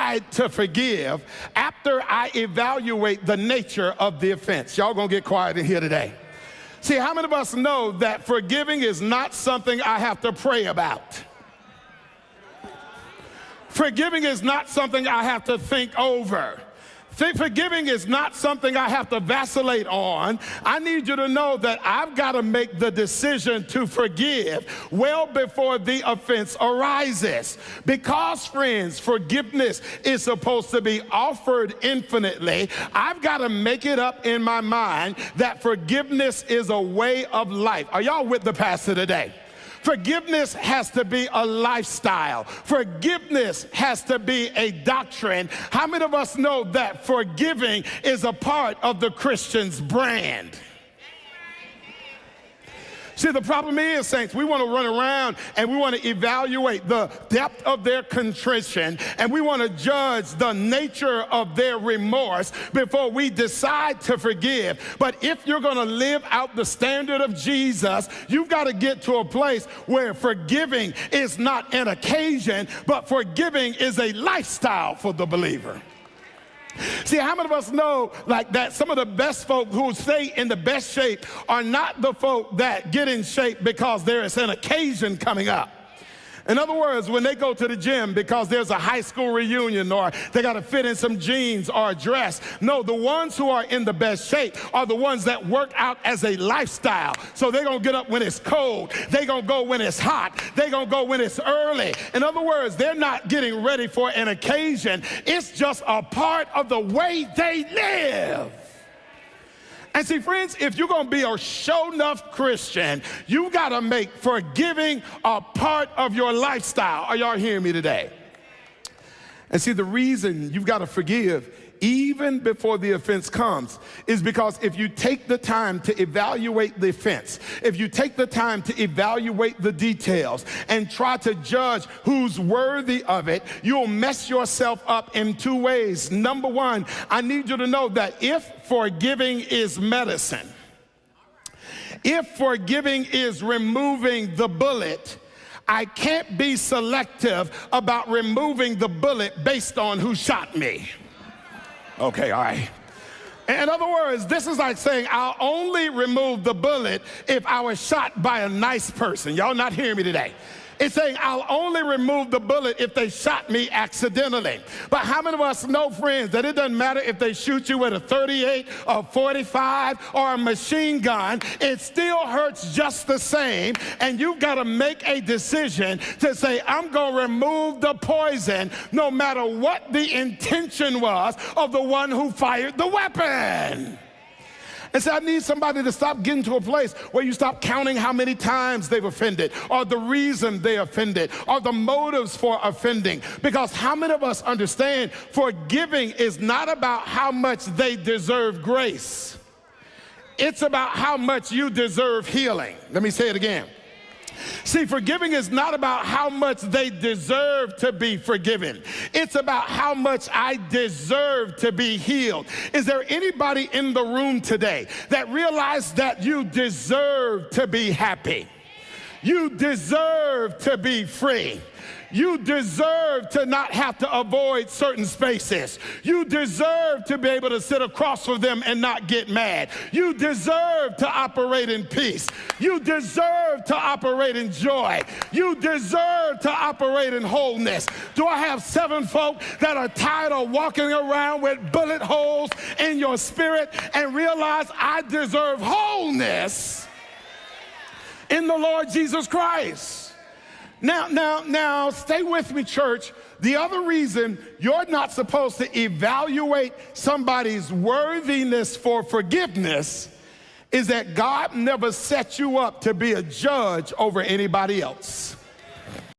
decide to forgive after I evaluate the nature of the offense. Y'all gonna get quiet in here today. See, how many of us know that forgiving is not something I have to pray about? Forgiving is not something I have to think over. Forgiving is not something I have to vacillate on. I need you to know that I've got to make the decision to forgive well before the offense arises. Because, friends, forgiveness is supposed to be offered infinitely, I've got to make it up in my mind that forgiveness is a way of life. Are y'all with the pastor today? Forgiveness has to be a lifestyle. Forgiveness has to be a doctrine. How many of us know that forgiving is a part of the Christian's brand? See, the problem is, saints, we want to run around and we want to evaluate the depth of their contrition and we want to judge the nature of their remorse before we decide to forgive. But if you're going to live out the standard of Jesus, you've got to get to a place where forgiving is not an occasion, but forgiving is a lifestyle for the believer. See, how many of us know like that some of the best folk who stay in the best shape are not the folk that get in shape because there is an occasion coming up? In other words, when they go to the gym because there's a high school reunion or they got to fit in some jeans or a dress. No, the ones who are in the best shape are the ones that work out as a lifestyle. So they're going to get up when it's cold. They're going to go when it's hot. They're going to go when it's early. In other words, they're not getting ready for an occasion. It's just a part of the way they live. And see, friends, if you're going to be a show-enough Christian, you got to make forgiving a part of your lifestyle. Are y'all hearing me today? And see, the reason you've got to forgive even before the offense comes is because if you take the time to evaluate the offense, if you take the time to evaluate the details and try to judge who's worthy of it, you'll mess yourself up in two ways. Number one, I need you to know that if forgiving is medicine, if forgiving is removing the bullet, I can't be selective about removing the bullet based on who shot me. Okay, all right. In other words, this is like saying I'll only remove the bullet if I was shot by a nice person. Y'all not hearing me today. It's saying I'll only remove the bullet if they shot me accidentally. But how many of us know, friends, that it doesn't matter if they shoot you with a 38, a 45, or a machine gun, it still hurts just the same, and you've got to make a decision to say, I'm going to remove the poison no matter what the intention was of the one who fired the weapon. And so I need somebody to stop getting to a place where you stop counting how many times they've offended or the reason they offended or the motives for offending. Because how many of us understand forgiving is not about how much they deserve grace. It's about how much you deserve healing. Let me say it again. See, forgiving is not about how much they deserve to be forgiven. It's about how much I deserve to be healed. Is there anybody in the room today that realized that you deserve to be happy? You deserve to be free. You deserve to not have to avoid certain spaces. You deserve to be able to sit across from them and not get mad. You deserve to operate in peace. You deserve to operate in joy. You deserve to operate in wholeness. Do I have 7 folk that are tired of walking around with bullet holes in your spirit and realize I deserve wholeness in the Lord Jesus Christ? Now, stay with me, church. The other reason you're not supposed to evaluate somebody's worthiness for forgiveness is that God never set you up to be a judge over anybody else.